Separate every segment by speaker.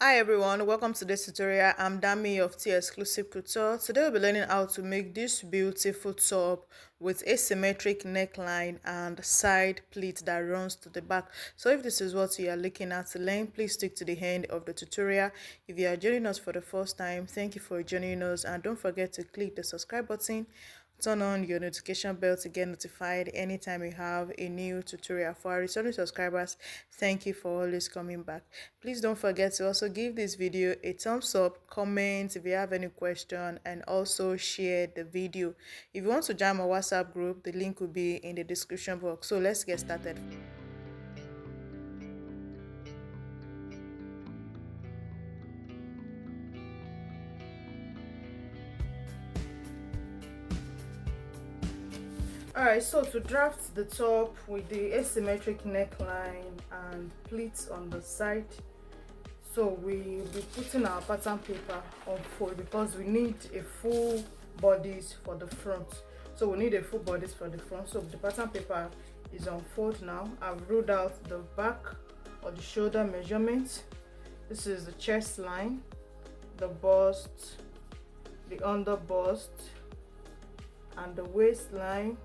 Speaker 1: Hi everyone, welcome to this tutorial. I'm Dami of 𝐓𝐻𝐂𝐇. Today we'll be learning how to make this beautiful top with asymmetric neckline and side pleat that runs to the back. So if this is what you are looking at to learn, please stick to the end of the tutorial. If you are joining us for the first time, thank you for joining us, and don't forget to click the subscribe button. Turn on your notification bell to get notified anytime we have a new tutorial. For our returning subscribers, thank you for always coming back. Please don't forget to also give this video a thumbs up, comment if you have any question, and also share the video. If you want to join my WhatsApp group, the link will be in the description box. So let's get started. Alright, so to draft the top with the asymmetric neckline and pleats on the side, so we'll be putting our pattern paper on fold because we need a full bodice for the front. So we need a full bodice for the front. So the pattern paper is on fold now. I've ruled out the back or the shoulder measurements. This is the chest line, the bust, the under bust, and the waistline.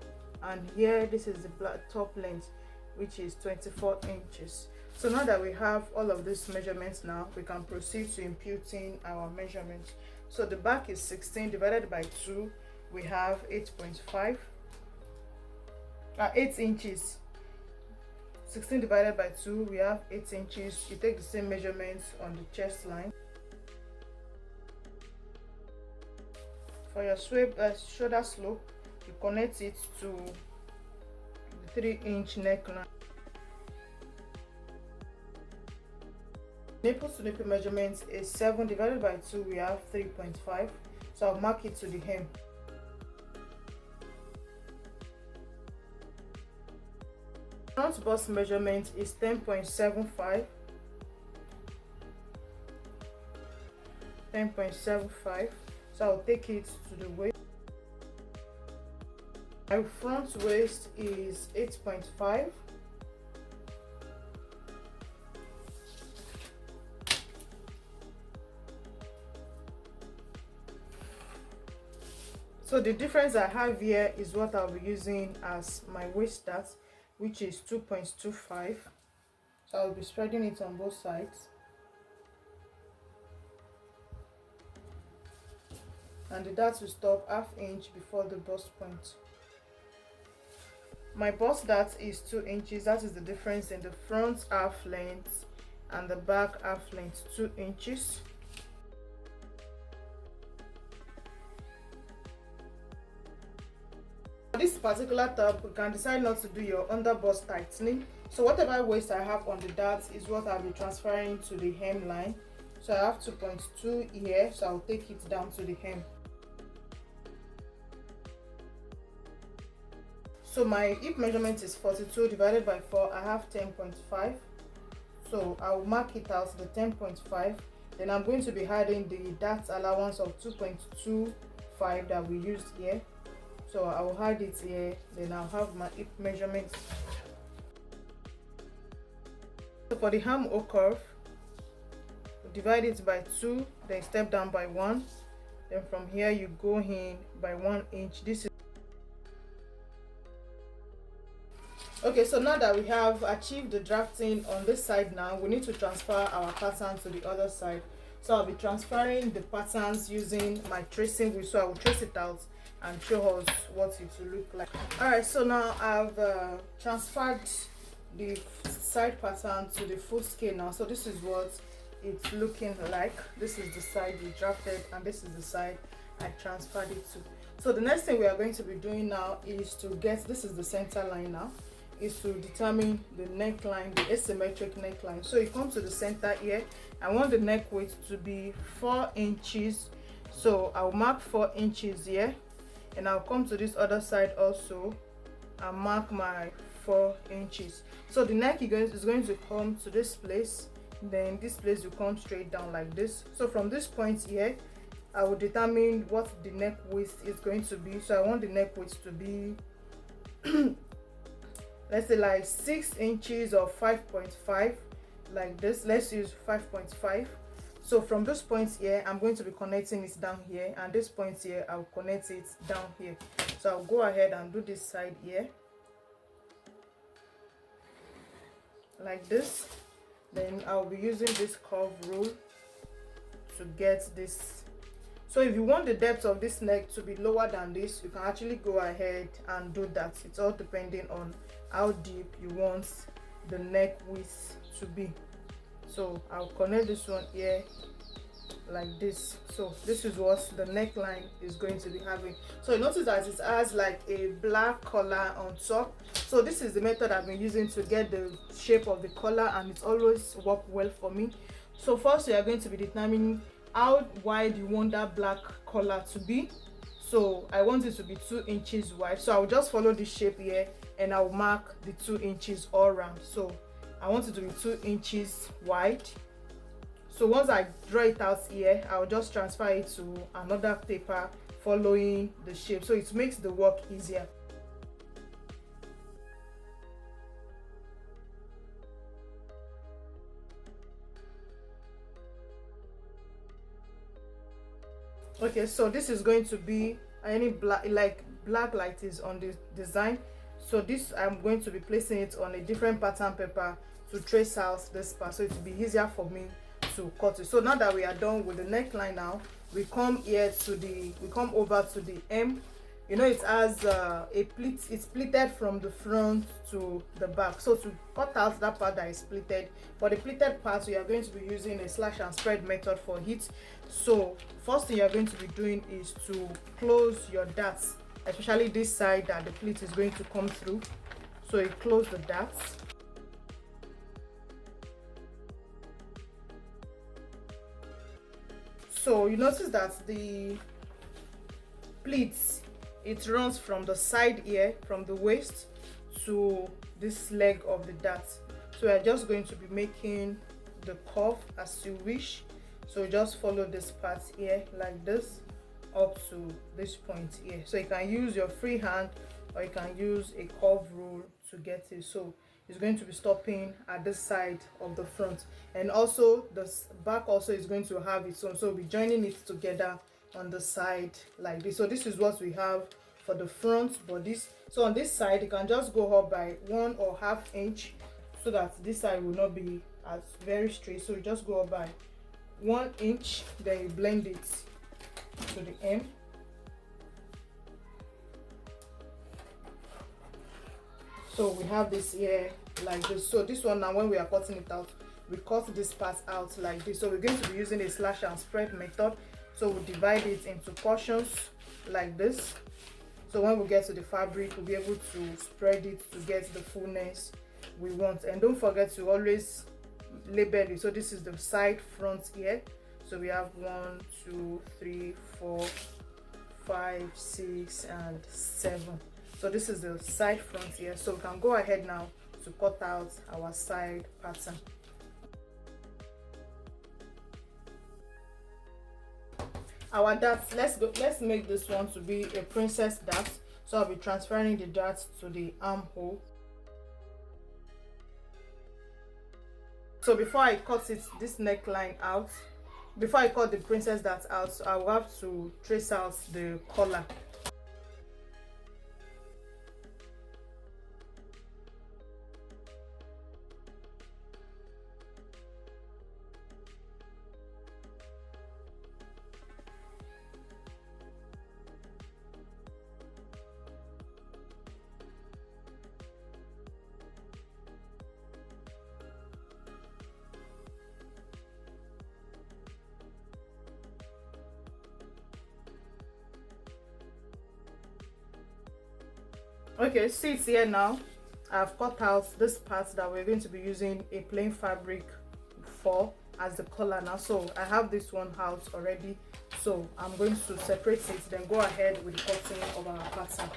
Speaker 1: And here this is the black top length, which is 24 inches. So now that we have all of these measurements, now we can proceed to imputing our measurements. So the back is 16 divided by 2, we have 8.5 8 inches. 16 divided by 2, we have 8 inches. You take the same measurements on the chest line. For your shoulder slope, you connect it to the 3-inch neckline. Nipple to nipple measurement is 7 divided by 2, we have 3.5. So I'll mark it to the hem. Front bust measurement is 10.75. 10.75. So I'll take it to the waist. My front waist is 8.5. So the difference I have here is what I'll be using as my waist dart, which is 2.25. So I'll be spreading it on both sides. And the dart will stop ½ inch before the bust point. My bust dart is 2 inches. That is the difference in the front half length and the back half length, 2 inches. For this particular top, you can decide not to do your under bust tightening. So whatever waist I have on the dart is what I'll be transferring to the hemline. So I have 2.2 here, so I'll take it down to the hem. So my hip measurement is 42 divided by 4, I have 10.5. So I'll mark it out the 10.5. Then I'm going to be adding the dart allowance of 2.25 that we used here. So I will add it here, then I'll have my hip measurements. So for the armhole curve, we divide it by 2, then step down by 1. Then from here you go in by 1 inch. This is okay. So now that we have achieved the drafting on this side, now we need to transfer our pattern to the other side. So I'll be transferring the patterns using my tracing wheel. So I will trace it out and show us what it will look like. Alright, so now I've transferred the side pattern to the full scale now. So this is what it's looking like. This is the side we drafted, and this is the side I transferred it to. So the next thing we are going to be doing now is to get, this is the center line now, is to determine the neckline, the asymmetric neckline. So you come to the center here. I want the neck width to be 4 inches. So I'll mark 4 inches here, and I'll come to this other side also and mark my 4 inches. So the neck is going to come to this place, then this place will come straight down like this. So from this point here, I will determine what the neck width is going to be. So I want the neck width to be let's say like 6 inches or 5.5, like this. Let's use 5.5. So from this point here, I'm going to be connecting it down here, and this point here, I'll connect it down here. So I'll go ahead and do this side here like this. Then I'll be using this curve rule to get this. So if you want the depth of this neck to be lower than this, you can actually go ahead and do that. It's all depending on how deep you want the neck width to be. So I'll connect this one here like this. So this is what the neckline is going to be having. So you notice that it has like a black collar on top. So this is the method I've been using to get the shape of the collar, and it's always worked well for me. So first we are going to be determining how wide you want that black collar to be. So I want it to be 2 inches wide. So I'll just follow this shape here and I'll mark the 2 inches all around. So I want it to be 2 inches wide. So once I draw it out here, I'll just transfer it to another paper following the shape, so it makes the work easier. Okay, so this is going to be any black light is on the design. So this, I'm going to be placing it on a different pattern paper to trace out this part, so it will be easier for me to cut it. So now that we are done with the neckline, now we come here to we come over to the hem. You know, it has a pleat. It's pleated from the front to the back. So to cut out that part that is pleated, for the pleated part, we are going to be using a slash and spread method for it. So first thing you are going to be doing is to close your darts, especially this side that the pleat is going to come through. So you close the darts. So you notice that the pleats, it runs from the side here, from the waist to this leg of the dart. So we are just going to be making the curve as you wish. So just follow this part here like this up to this point here. So you can use your free hand or you can use a curve rule to get it. So it's going to be stopping at this side of the front, and also the back also is going to have its own. So we'll be joining it together on the side like this. So this is what we have for the front bodice. So on this side you can just go up by 1 or ½ inch so that this side will not be as very straight. So you just go up by 1 inch, then you blend it to the hem. So we have this here like this. So this one, now when we are cutting it out, we cut this part out like this. So we're going to be using a slash and spread method. So we divide it into portions like this. So when we get to the fabric, we'll be able to spread it to get the fullness we want. And don't forget to always label it. So this is the side front here. So we have 1, 2, 3, 4, 5, 6, and 7. So this is the side front here. So we can go ahead now to cut out our side pattern. Our darts, let's make this one to be a princess dart. So I'll be transferring the darts to the armhole. So before I cut this neckline out, before I cut the princess dart out, I will have to trace out the collar. Okay, see it's here now. I've cut out this part that we're going to be using a plain fabric for as the collar now. So I have this one out already. So I'm going to separate it, then go ahead with the cutting of our pattern.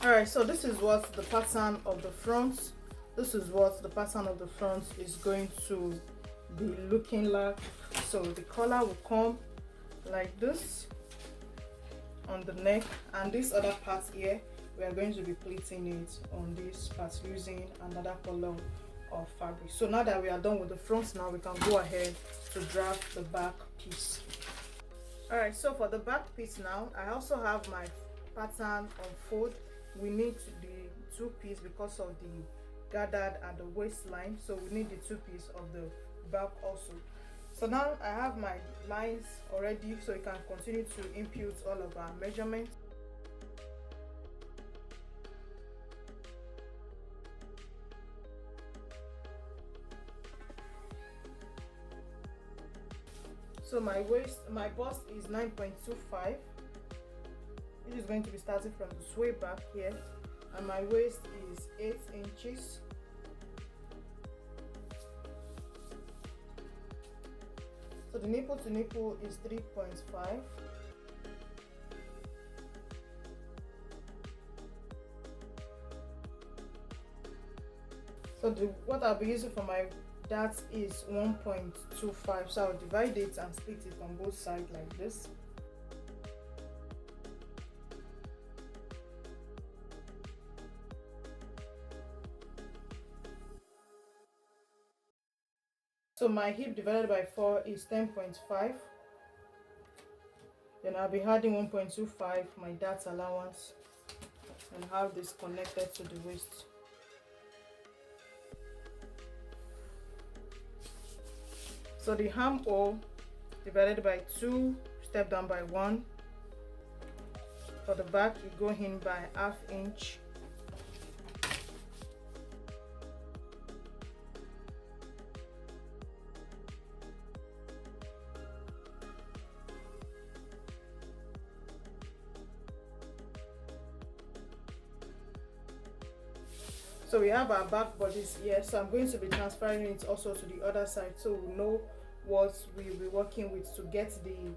Speaker 1: All right, so this is what the pattern of the front, this is what the pattern of the front is going to be looking like. So the collar will come like this on the neck, and this other part here we are going to be pleating it on this part using another color of fabric. So now that we are done with the front, now we can go ahead to draft the back piece. All right, so for the back piece now, I also have my pattern on fold. We need the two piece because of the gathered at the waistline, so we need the two piece of the back also. So now I have my lines already, so you can continue to input all of our measurements. So my bust is 9.25, which is going to be starting from the sway back here, and my waist is 8 inches. So the nipple to nipple is 3.5. So what I'll be using for my that is 1.25, so I'll divide it and split it on both sides like this. So my hip divided by 4 is 10.5. Then I'll be adding 1.25 my dart allowance and have this connected to the waist. So the armhole divided by 2, step down by 1. For the back, you go in by ½ inch. So we have our back bodice here, so I'm going to be transferring it also to the other side, so we know what we'll be working with to get the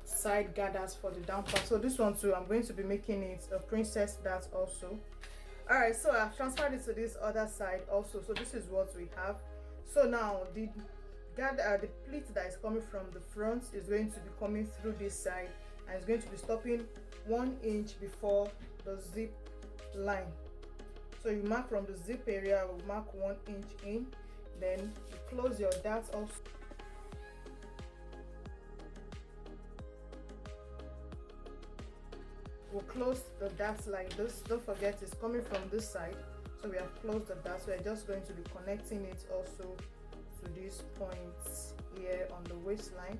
Speaker 1: side gathers for the down part. So this one too, I'm going to be making it a princess dart also. All right, so I've transferred it to this other side also. So this is what we have. So now the pleat that is coming from the front is going to be coming through this side, and it's going to be stopping 1 inch before the zip line. So you mark from the zip area, we'll mark 1 inch in, then you close your dart also. We'll close the dart like this. Don't forget it's coming from this side, so we have closed the dart. So we're just going to be connecting it also to these points here on the waistline.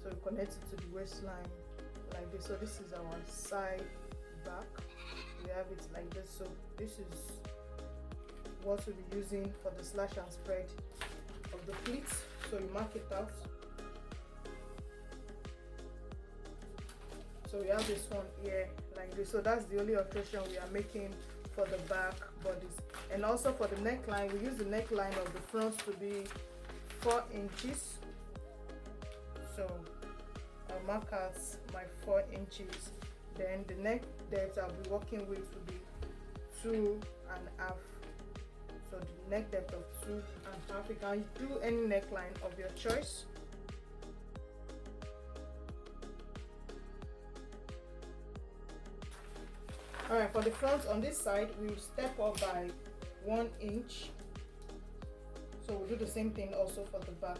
Speaker 1: So we connect it to the waistline like this. So this is our side back. We have it like this. So this is what we'll be using for the slash and spread of the pleats. So you mark it out. So we have this one here like this. So that's the only alteration we are making for the back bodice. And also for the neckline, we use the neckline of the front to be 4 inches. So I'll mark out my 4 inches. Then the neck depth I'll be working with will be 2.5. So the neck depth of 2.5. You can do any neckline of your choice. Alright, for the front on this side, we'll step up by 1 inch. So we'll do the same thing also for the back.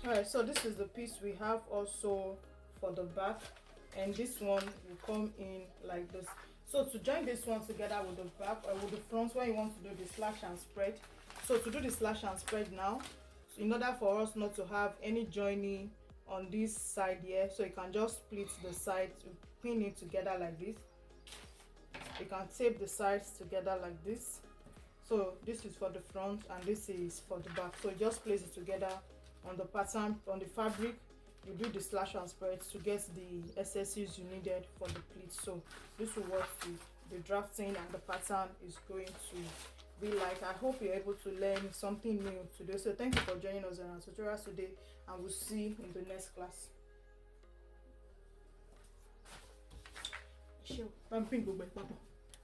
Speaker 1: Alright, so this is the piece we have also for the back, and this one will come in like this. So to join this one together with the back or with the front, when you want to do the slash and spread, so to do the slash and spread now, in order for us not to have any joining on this side here, so you can just split the sides, pin it together like this. You can tape the sides together like this. So this is for the front and this is for the back. So just place it together on the pattern, on the fabric, you do the slash and spread to get the accessories you needed for the pleats. So this will work the drafting and the pattern is going to be like. I hope you're able to learn something new today. So thank you for joining us on our tutorials today, and we'll see you in the next class.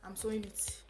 Speaker 1: I'm sewing it.